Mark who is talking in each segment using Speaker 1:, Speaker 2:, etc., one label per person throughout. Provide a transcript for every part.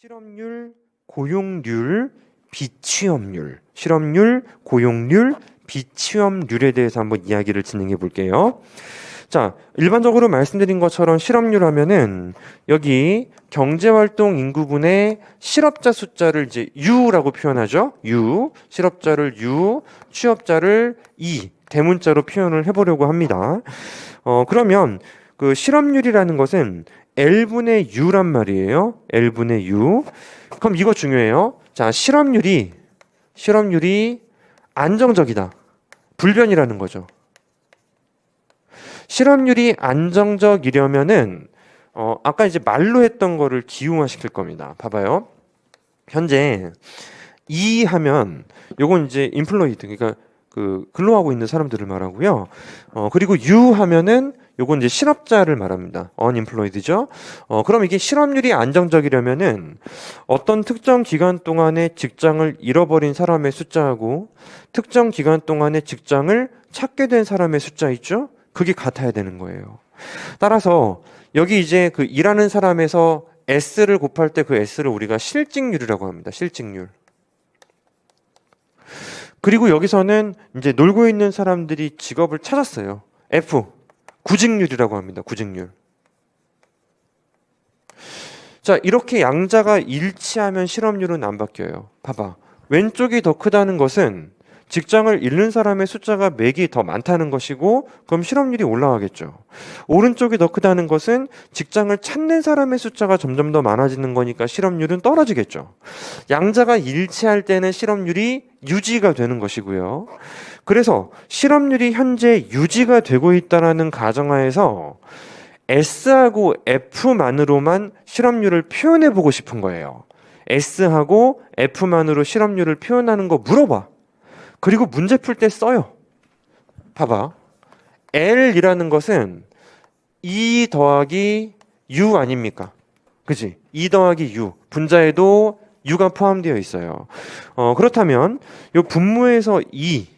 Speaker 1: 실업률, 고용률, 비취업률, 실업률, 고용률, 비취업률에 대해서 한번 이야기를 진행해 볼게요. 자, 일반적으로 말씀드린 것처럼 실업률 하면은 여기 경제활동 인구분의 실업자 숫자를 이제 U라고 표현하죠. U, 실업자를 U, 취업자를 E, 대문자로 표현을 해보려고 합니다. 그러면 그 실업률이라는 것은 L분의 U란 말이에요. L분의 U. 그럼 이거 중요해요. 자, 실업률이 안정적이다. 불변이라는 거죠. 실업률이 안정적이려면은 아까 이제 말로 했던 거를 기용화시킬 겁니다. 봐봐요. 현재 E 하면 요건 이제 인플로이드, 그러니까 그 근로하고 있는 사람들을 말하고요. 그리고 U 하면은 요건 이제 실업자를 말합니다. unemployed죠. 그럼 이게 실업률이 안정적이려면은 어떤 특정 기간 동안에 직장을 잃어버린 사람의 숫자하고 특정 기간 동안에 직장을 찾게 된 사람의 숫자 있죠? 그게 같아야 되는 거예요. 따라서 여기 이제 그 일하는 사람에서 S를 곱할 때 그 S를 우리가 실직률이라고 합니다. 실직률. 그리고 여기서는 이제 놀고 있는 사람들이 직업을 찾았어요. F. 구직률이라고 합니다. 구직률. 자, 이렇게 양자가 일치하면 실업률은 안 바뀌어요. 봐봐. 왼쪽이 더 크다는 것은 직장을 잃는 사람의 숫자가 맥이 더 많다는 것이고, 그럼 실업률이 올라가겠죠. 오른쪽이 더 크다는 것은 직장을 찾는 사람의 숫자가 점점 더 많아지는 거니까 실업률은 떨어지겠죠. 양자가 일치할 때는 실업률이 유지가 되는 것이고요. 그래서 실업률이 현재 유지가 되고 있다는 가정하에서 S하고 F만으로만 실업률을 표현해 보고 싶은 거예요. S하고 F만으로 실업률을 표현하는 거 물어봐. 그리고 문제 풀 때 써요. 봐봐. L이라는 것은 E 더하기 U 아닙니까? 그치? E 더하기 U. 분자에도 U가 포함되어 있어요. 그렇다면 이 분모에서 E,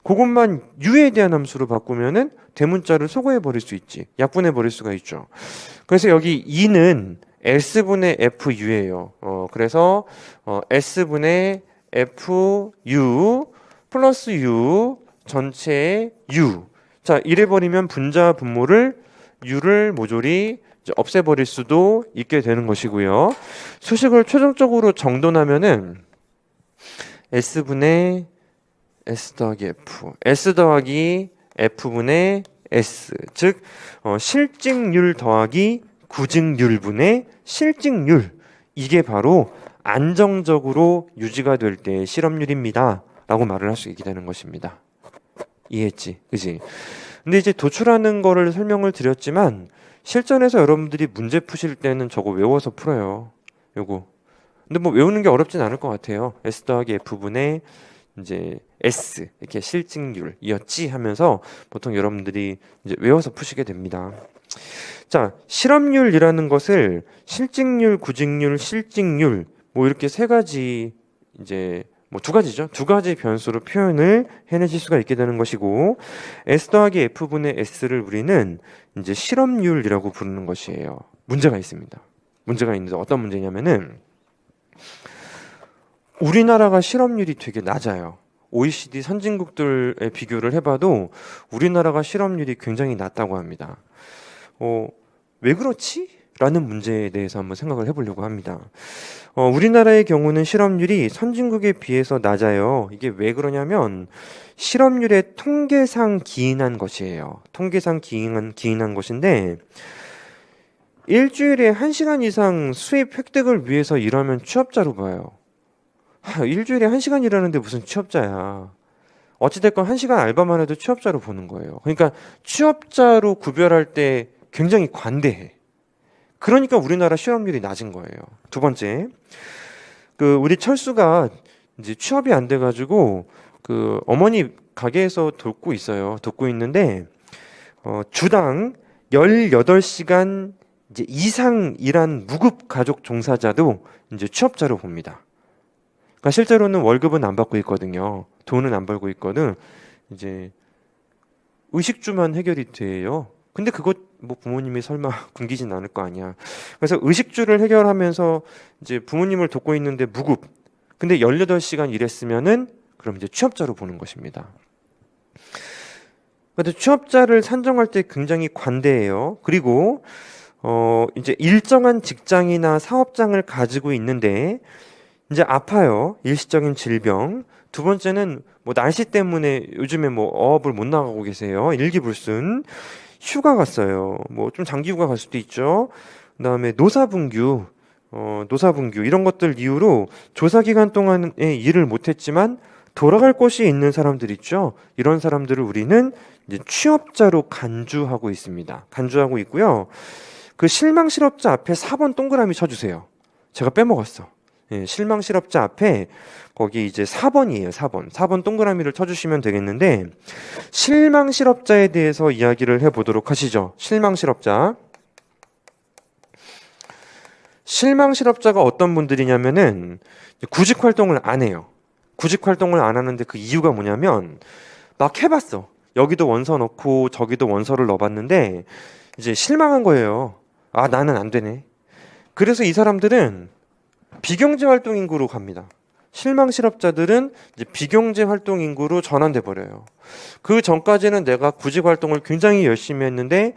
Speaker 1: 그것만 U에 대한 함수로 바꾸면은 대문자를 소거해 버릴 수 있지. 약분해 버릴 수가 있죠. 그래서 여기 E는 S분의 FU예요. 그래서 S분의 FU 플러스 U 전체의 U. 자, 이래 버리면 분자 분모를 U를 모조리 없애버릴 수도 있게 되는 것이고요. 수식을 최종적으로 정돈하면은 S분의 S 더하기 F, S 더하기 F분의 S, 즉 실직률 더하기 구직률분의 실직률, 이게 바로 안정적으로 유지가 될 때의 실업률입니다 라고 말을 할 수 있게 되는 것입니다. 이해했지? 그지? 근데 이제 도출하는 거를 설명을 드렸지만 실전에서 여러분들이 문제 푸실 때는 저거 외워서 풀어요. 요거. 근데 뭐 외우는 게 어렵진 않을 것 같아요. S 더하기 F분의 이제 S, 이렇게 실직률이었지 하면서 보통 여러분들이 이제 외워서 푸시게 됩니다. 자, 실업률이라는 것을 실직률, 구직률, 실직률 뭐 이렇게 세 가지, 이제 뭐 두 가지죠. 두 가지 변수로 표현을 해내실 수가 있게 되는 것이고, S 더하기 F분의 S를 우리는 이제 실업률이라고 부르는 것이에요. 문제가 있습니다. 문제가 있는데 어떤 문제냐면은 우리나라가 실업률이 되게 낮아요. OECD 선진국들에 비교를 해봐도 우리나라가 실업률이 굉장히 낮다고 합니다. 왜 그렇지? 라는 문제에 대해서 한번 생각을 해보려고 합니다. 우리나라의 경우는 실업률이 선진국에 비해서 낮아요. 이게 왜 그러냐면 실업률의 통계상 기인한 것이에요. 통계상 기인한 것인데, 일주일에 1시간 이상 수입 획득을 위해서 일하면 취업자로 봐요. 일주일에 1시간 일하는데 무슨 취업자야. 어찌됐건 1시간 알바만 해도 취업자로 보는 거예요. 그러니까 취업자로 구별할 때 굉장히 관대해. 그러니까 우리나라 실업률이 낮은 거예요. 두 번째, 우리 철수가 이제 취업이 안 돼가지고 어머니 가게에서 돕고 있어요. 돕고 있는데 주당 18시간 이제 이상 일한 무급 가족 종사자도 이제 취업자로 봅니다. 그러니까 실제로는 월급은 안 받고 있거든요. 돈은 안 벌고 있거든. 이제 의식주만 해결이 돼요. 근데 그거 뭐 부모님이 설마 굶기진 않을 거 아니야. 그래서 의식주를 해결하면서 이제 부모님을 돕고 있는데 무급. 근데 18시간 일했으면은 그럼 이제 취업자로 보는 것입니다. 근데 취업자를 산정할 때 굉장히 관대해요. 그리고 이제 일정한 직장이나 사업장을 가지고 있는데 이제 아파요. 일시적인 질병. 두 번째는 뭐 날씨 때문에 요즘에 뭐 어업을 못 나가고 계세요. 일기불순. 휴가 갔어요. 뭐 좀 장기 휴가 갈 수도 있죠. 그다음에 노사분규 이런 것들 이유로 조사 기간 동안에 일을 못 했지만 돌아갈 곳이 있는 사람들 있죠. 이런 사람들을 우리는 이제 취업자로 간주하고 있습니다. 간주하고 있고요. 그 실망 실업자 앞에 4번 동그라미 쳐주세요. 제가 빼먹었어. 예, 실망 실업자 앞에 거기 이제 4번이에요. 4번 동그라미를 쳐주시면 되겠는데 실망 실업자에 대해서 이야기를 해보도록 하시죠. 실망 실업자. 실망 실업자가 어떤 분들이냐면은 구직 활동을 안 해요. 구직 활동을 안 하는데 그 이유가 뭐냐면 막 해봤어. 여기도 원서 넣고 저기도 원서를 넣어봤는데 이제 실망한 거예요. 아, 나는 안 되네. 그래서 이 사람들은 비경제 활동 인구로 갑니다. 실망 실업자들은 이제 비경제 활동 인구로 전환돼 버려요. 그 전까지는 내가 구직 활동을 굉장히 열심히 했는데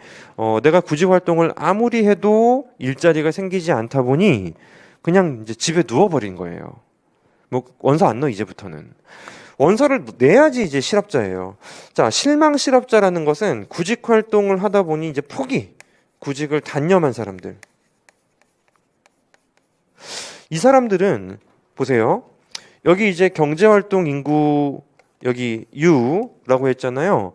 Speaker 1: 내가 구직 활동을 아무리 해도 일자리가 생기지 않다 보니 그냥 이제 집에 누워버린 거예요. 뭐 원서 안 넣어 이제부터는. 원서를 내야지 이제 실업자예요. 자, 실망 실업자라는 것은 구직 활동을 하다 보니 이제 구직을 단념한 사람들. 이 사람들은 보세요. 여기 이제 경제활동 인구 여기 U라고 했잖아요.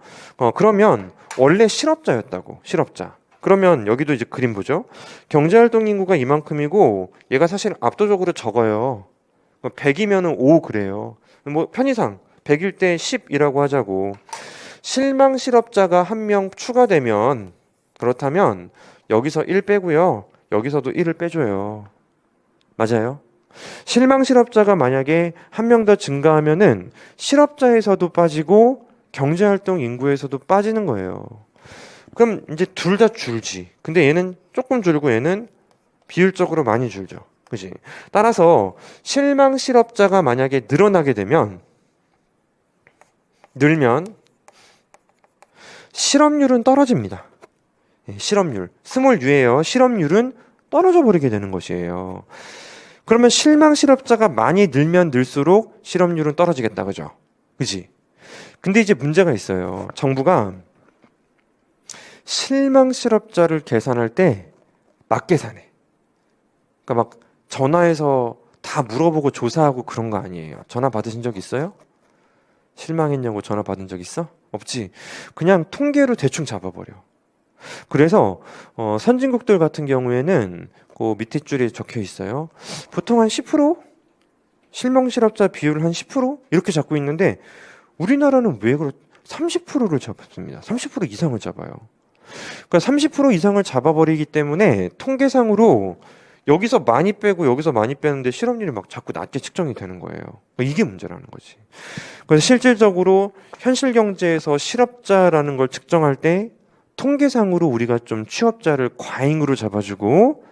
Speaker 1: 그러면 원래 실업자였다고. 실업자. 그러면 여기도 이제 그림 보죠. 경제활동 인구가 이만큼이고 얘가 사실 압도적으로 적어요. 100이면은 5 그래요. 뭐 편의상 100일 때 10이라고 하자고. 실망 실업자가 한 명 추가되면 그렇다면 여기서 1 빼고요. 여기서도 1을 빼줘요. 맞아요? 실망 실업자가 만약에 한 명 더 증가하면은 실업자에서도 빠지고 경제활동 인구에서도 빠지는 거예요. 그럼 이제 둘 다 줄지. 근데 얘는 조금 줄고 얘는 비율적으로 많이 줄죠. 그지? 따라서 실망 실업자가 만약에 늘면 실업률은 떨어집니다. 실업률. 스몰 u예요. 실업률은 떨어져 버리게 되는 것이에요. 그러면 실망 실업자가 많이 늘면 늘수록 실업률은 떨어지겠다. 그죠? 그지? 근데 이제 문제가 있어요. 정부가 실망 실업자를 계산할 때 맞계산해. 그러니까 막 전화해서 다 물어보고 조사하고 그런 거 아니에요. 전화 받으신 적 있어요? 실망했냐고 전화 받은 적 있어? 없지. 그냥 통계로 대충 잡아버려. 그래서 선진국들 같은 경우에는 그 밑에 줄에 적혀 있어요. 보통 한 10%? 실망 실업자 비율을 한 10% 이렇게 잡고 있는데 우리나라는 왜 30%를 잡습니다. 30% 이상을 잡아요. 그러니까 30% 이상을 잡아버리기 때문에 통계상으로 여기서 많이 빼고 여기서 많이 빼는데 실업률이 막 자꾸 낮게 측정이 되는 거예요. 이게 문제라는 거지. 그래서 실질적으로 현실 경제에서 실업자라는 걸 측정할 때 통계상으로 우리가 좀 취업자를 과잉으로 잡아주고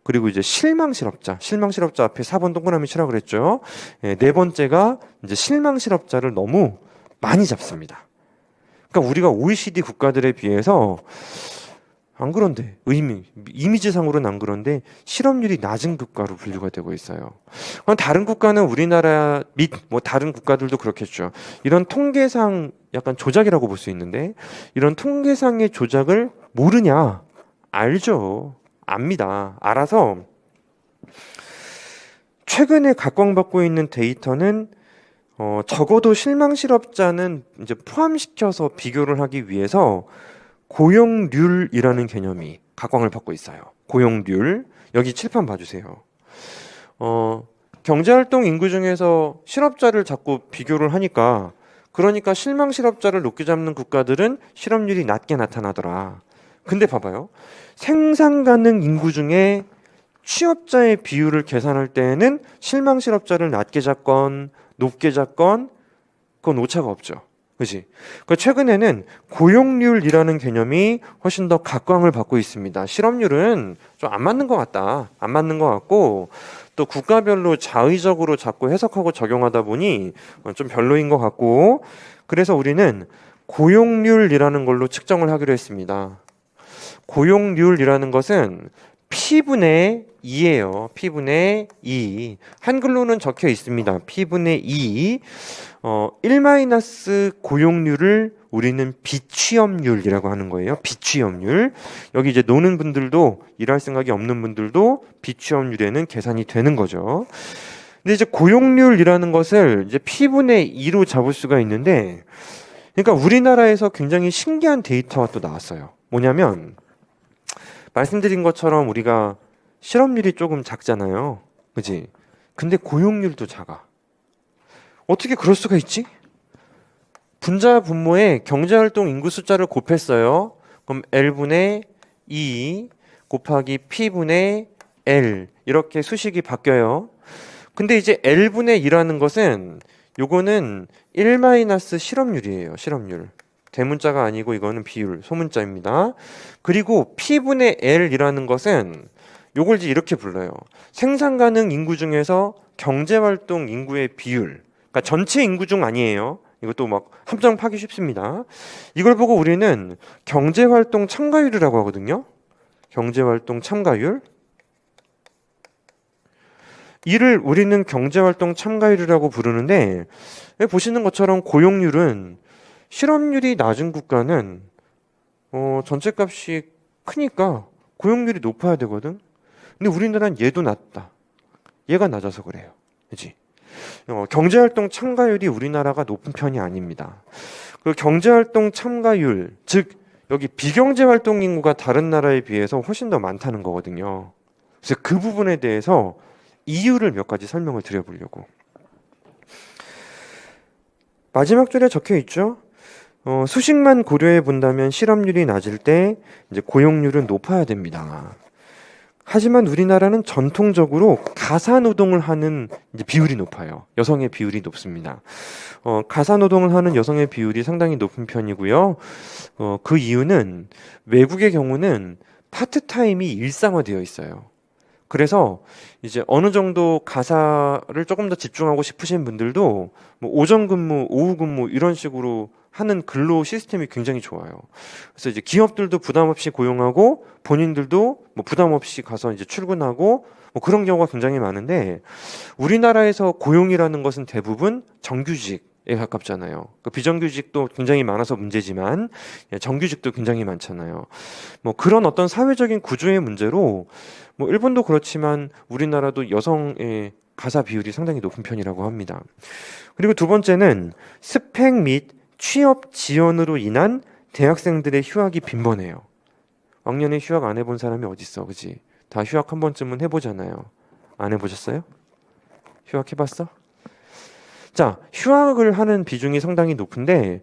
Speaker 1: 그리고 이제 실망 실업자 앞에 4번 동그라미 치라고 그랬죠. 네 번째가 이제 실망 실업자를 너무 많이 잡습니다. 그러니까 우리가 OECD 국가들에 비해서 안 그런데 이미지상으로는 안 그런데 실업률이 낮은 국가로 분류가 되고 있어요. 다른 국가는 우리나라 및 뭐 다른 국가들도 그렇겠죠. 이런 통계상 약간 조작이라고 볼 수 있는데 이런 통계상의 조작을 모르냐? 알죠. 압니다. 알아서 최근에 각광받고 있는 데이터는 적어도 실망 실업자는 이제 포함시켜서 비교를 하기 위해서 고용률이라는 개념이 각광을 받고 있어요. 고용률. 여기 칠판 봐주세요. 경제활동 인구 중에서 실업자를 자꾸 비교를 하니까 그러니까 실망 실업자를 높게 잡는 국가들은 실업률이 낮게 나타나더라. 근데 봐봐요. 생산 가능 인구 중에 취업자의 비율을 계산할 때에는 실망 실업자를 낮게 잡건 높게 잡건 그건 오차가 없죠. 그지? 그 최근에는 고용률이라는 개념이 훨씬 더 각광을 받고 있습니다. 실업률은 좀 안 맞는 것 같다. 안 맞는 것 같고 또 국가별로 자의적으로 자꾸 해석하고 적용하다 보니 좀 별로인 것 같고 그래서 우리는 고용률이라는 걸로 측정을 하기로 했습니다. 고용률이라는 것은 P분의 2예요. P분의 2. 한글로는 적혀 있습니다. P분의 2. 1- 고용률을 우리는 비취업률이라고 하는 거예요. 비취업률. 여기 이제 노는 분들도 일할 생각이 없는 분들도 비취업률에는 계산이 되는 거죠. 근데 이제 고용률이라는 것을 이제 P분의 2로 잡을 수가 있는데 그러니까 우리나라에서 굉장히 신기한 데이터가 또 나왔어요. 뭐냐면 말씀드린 것처럼 우리가 실업률이 조금 작잖아요. 그지? 근데 고용률도 작아. 어떻게 그럴 수가 있지? 분자 분모에 경제활동 인구 숫자를 곱했어요. 그럼 L분의 2 곱하기 P분의 L 이렇게 수식이 바뀌어요. 근데 이제 L분의 2라는 것은 요거는 1- 실업률이에요. 실업률. 대문자가 아니고 이거는 비율, 소문자입니다. 그리고 P분의 L이라는 것은 요걸 이제 이렇게 불러요. 생산 가능 인구 중에서 경제활동 인구의 비율. 그러니까 전체 인구 중 아니에요. 이것도 막 함정 파기 쉽습니다. 이걸 보고 우리는 경제활동 참가율이라고 하거든요. 경제활동 참가율. 이를 우리는 경제활동 참가율이라고 부르는데 보시는 것처럼 고용률은 실업률이 낮은 국가는 전체 값이 크니까 고용률이 높아야 되거든. 근데 우리나라는 얘도 낮다. 얘가 낮아서 그래요. 그렇지? 경제활동 참가율이 우리나라가 높은 편이 아닙니다. 그 경제활동 참가율, 즉 여기 비경제활동 인구가 다른 나라에 비해서 훨씬 더 많다는 거거든요. 그래서 그 부분에 대해서 이유를 몇 가지 설명을 드려보려고. 마지막 줄에 적혀 있죠. 수식만 고려해 본다면 실업률이 낮을 때 이제 고용률은 높아야 됩니다. 하지만 우리나라는 전통적으로 가사 노동을 하는 이제 비율이 높아요. 여성의 비율이 높습니다. 가사 노동을 하는 여성의 비율이 상당히 높은 편이고요. 그 이유는 외국의 경우는 파트타임이 일상화되어 있어요. 그래서 이제 어느 정도 가사를 조금 더 집중하고 싶으신 분들도 뭐 오전 근무, 오후 근무 이런 식으로 하는 근로 시스템이 굉장히 좋아요. 그래서 이제 기업들도 부담 없이 고용하고 본인들도 뭐 부담 없이 가서 이제 출근하고 뭐 그런 경우가 굉장히 많은데 우리나라에서 고용이라는 것은 대부분 정규직에 가깝잖아요. 그 비정규직도 굉장히 많아서 문제지만 정규직도 굉장히 많잖아요. 뭐 그런 어떤 사회적인 구조의 문제로 뭐 일본도 그렇지만 우리나라도 여성의 가사 비율이 상당히 높은 편이라고 합니다. 그리고 두 번째는 스펙 및 취업 지연으로 인한 대학생들의 휴학이 빈번해요. 왕년에 휴학 안 해본 사람이 어딨어, 그지? 다 휴학 한 번쯤은 해보잖아요. 안 해보셨어요? 휴학 해봤어? 자, 휴학을 하는 비중이 상당히 높은데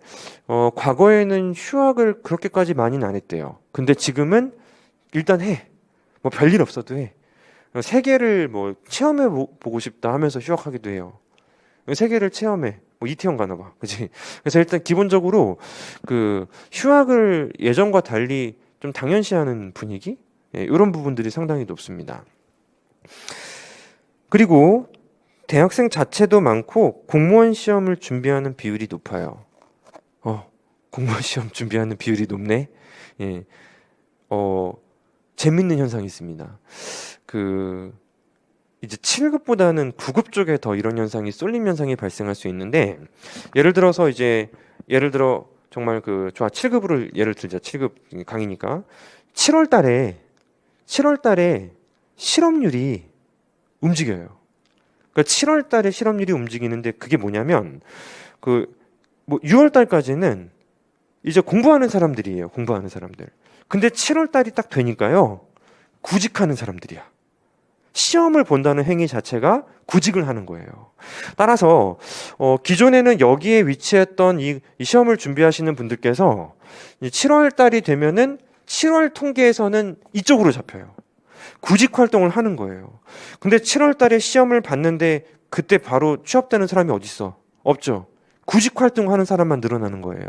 Speaker 1: 과거에는 휴학을 그렇게까지 많이는 안 했대요. 근데 지금은 일단 해. 뭐 별일 없어도 해. 세계를 뭐 체험해 보고 싶다 하면서 휴학하기도 해요. 세계를 체험해. 뭐 이태원 가나 봐. 그치? 그래서 일단 기본적으로 그 휴학을 예전과 달리 좀 당연시하는 분위기? 이런 부분들이 상당히 높습니다. 그리고 대학생 자체도 많고 공무원 시험을 준비하는 비율이 높아요. 공무원 시험 준비하는 비율이 높네. 예. 재밌는 현상이 있습니다. 이제 7급보다는 9급 쪽에 더 이런 현상이 쏠림 현상이 발생할 수 있는데 예를 들어 정말 7급으로 예를 들자. 7급 강의니까 7월 달에 실업률이 움직여요. 그러니까 7월 달에 실업률이 움직이는데 그게 뭐냐면 뭐 6월 달까지는 이제 공부하는 사람들이에요. 공부하는 사람들. 근데 7월 달이 딱 되니까요. 구직하는 사람들이야. 시험을 본다는 행위 자체가 구직을 하는 거예요. 따라서 기존에는 여기에 위치했던 이 시험을 준비하시는 분들께서 7월 달이 되면은 7월 통계에서는 이쪽으로 잡혀요. 구직 활동을 하는 거예요. 근데 7월 달에 시험을 봤는데 그때 바로 취업되는 사람이 어디 있어? 없죠. 구직 활동하는 사람만 늘어나는 거예요.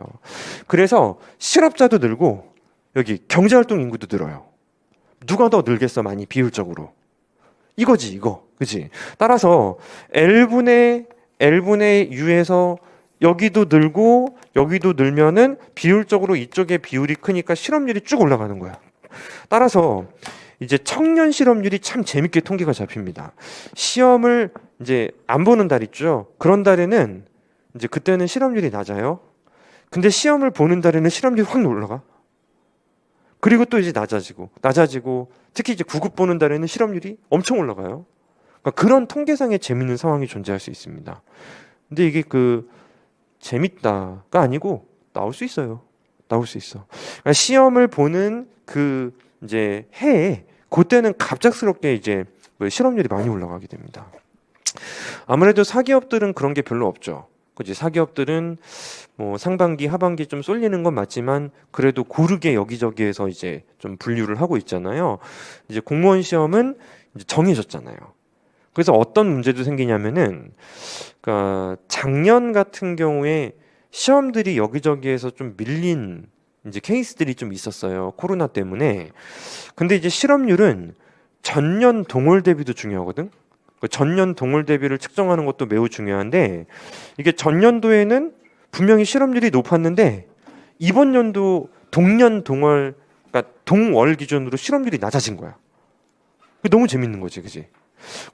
Speaker 1: 그래서 실업자도 늘고 여기 경제활동 인구도 늘어요. 누가 더 늘겠어, 많이 비율적으로. 이거지, 이거. 그치? 따라서 L분의 U에서 여기도 늘고 여기도 늘면은 비율적으로 이쪽의 비율이 크니까 실업률이 쭉 올라가는 거야. 따라서 이제 청년 실업률이 참 재밌게 통계가 잡힙니다. 시험을 이제 안 보는 달 있죠. 그런 달에는 이제 그때는 실업률이 낮아요. 근데 시험을 보는 달에는 실업률이 확 올라가. 그리고 또 이제 낮아지고 특히 이제 9급 보는 달에는 실업률이 엄청 올라가요. 그러니까 그런 통계상의 재밌는 상황이 존재할 수 있습니다. 근데 이게 재밌다가 아니고 나올 수 있어요. 나올 수 있어. 그러니까 시험을 보는 그 이제 해에 그때는 갑작스럽게 이제 실업률이 많이 올라가게 됩니다. 아무래도 사기업들은 그런 게 별로 없죠. 그지? 사기업들은 뭐 상반기, 하반기 좀 쏠리는 건 맞지만 그래도 고르게 여기저기에서 이제 좀 분류를 하고 있잖아요. 이제 공무원 시험은 이제 정해졌잖아요. 그래서 어떤 문제도 생기냐면은, 그러니까 작년 같은 경우에 시험들이 여기저기에서 좀 밀린 이제 케이스들이 좀 있었어요. 코로나 때문에. 근데 이제 실업률은 전년 동월 대비도 중요하거든. 그 전년 동월 대비를 측정하는 것도 매우 중요한데 이게 전년도에는 분명히 실업률이 높았는데 이번 연도 동년 동월, 그러니까 동월 기준으로 실업률이 낮아진 거야. 그게 너무 재밌는 거지, 그지?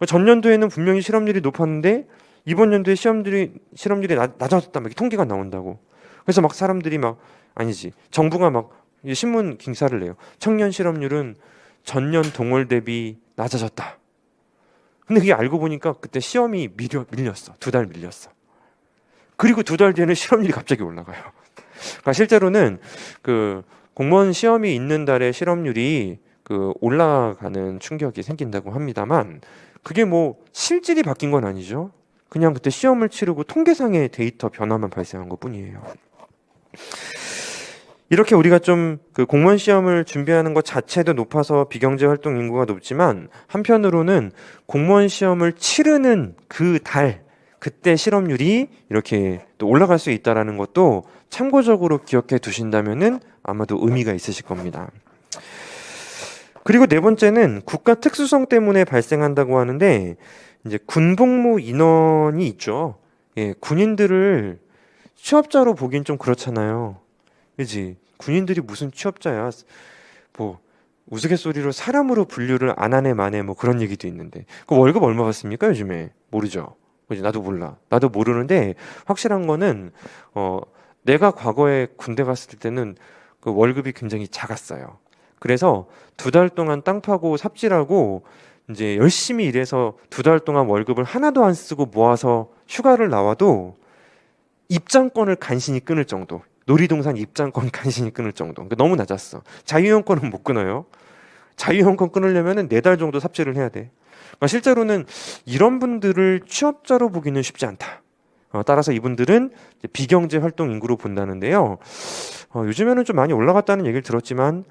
Speaker 1: 전년도에는 분명히 실업률이 높았는데 이번 연도에 실업률이 낮아졌다, 막 통계가 나온다고. 그래서 막 사람들이 아니지, 정부가 막 신문 기사를 내요. 청년 실업률은 전년 동월 대비 낮아졌다. 근데 그게 알고 보니까 그때 시험이 밀렸어. 2달 밀렸어. 그리고 2달 뒤에는 실업률이 갑자기 올라가요. 그러니까 실제로는 그 공무원 시험이 있는 달에 실업률이 올라가는 충격이 생긴다고 합니다만 그게 뭐 실질이 바뀐 건 아니죠. 그냥 그때 시험을 치르고 통계상의 데이터 변화만 발생한 것 뿐이에요. 이렇게 우리가 좀 공무원 시험을 준비하는 것 자체도 높아서 비경제 활동 인구가 높지만 한편으로는 공무원 시험을 치르는 그 달, 그때 실업률이 이렇게 또 올라갈 수 있다는 것도 참고적으로 기억해 두신다면은 아마도 의미가 있으실 겁니다. 그리고 네 번째는 국가 특수성 때문에 발생한다고 하는데 이제 군복무 인원이 있죠. 예, 군인들을 취업자로 보긴 좀 그렇잖아요. 그지? 군인들이 무슨 취업자야? 뭐 우스갯소리로 사람으로 분류를 안 하네 마네 뭐 그런 얘기도 있는데 그 월급 얼마 받습니까 요즘에? 모르죠. 그지? 나도 몰라. 나도 모르는데 확실한 거는 내가 과거에 군대 갔을 때는 그 월급이 굉장히 작았어요. 그래서 2달 동안 땅 파고 삽질하고 이제 열심히 일해서 2달 동안 월급을 하나도 안 쓰고 모아서 휴가를 나와도 입장권을 간신히 끊을 정도. 놀이동산 입장권 간신히 끊을 정도. 그러니까 너무 낮았어. 자유형권은 못 끊어요. 자유형권 끊으려면 4달 정도 삽질을 해야 돼. 그러니까 실제로는 이런 분들을 취업자로 보기는 쉽지 않다. 따라서 이분들은 비경제 활동 인구로 본다는데요. 요즘에는 좀 많이 올라갔다는 얘기를 들었지만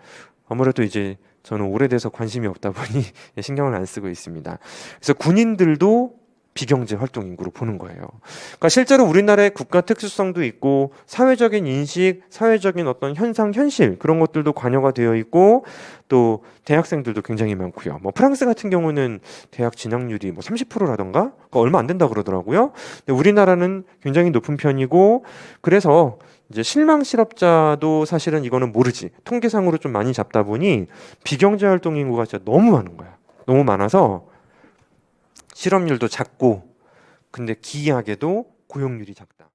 Speaker 1: 아무래도 이제 저는 오래돼서 관심이 없다 보니 신경을 안 쓰고 있습니다. 그래서 군인들도 비경제 활동 인구로 보는 거예요. 그러니까 실제로 우리나라의 국가 특수성도 있고 사회적인 인식, 사회적인 어떤 현상, 현실 그런 것들도 관여가 되어 있고 또 대학생들도 굉장히 많고요. 뭐 프랑스 같은 경우는 대학 진학률이 뭐 30%라던가 얼마 안 된다 그러더라고요. 근데 우리나라는 굉장히 높은 편이고 그래서 이제 실망 실업자도 사실은 이거는 모르지. 통계상으로 좀 많이 잡다 보니 비경제 활동 인구가 진짜 너무 많은 거야. 너무 많아서 실업률도 작고 근데 기이하게도 고용률이 작다.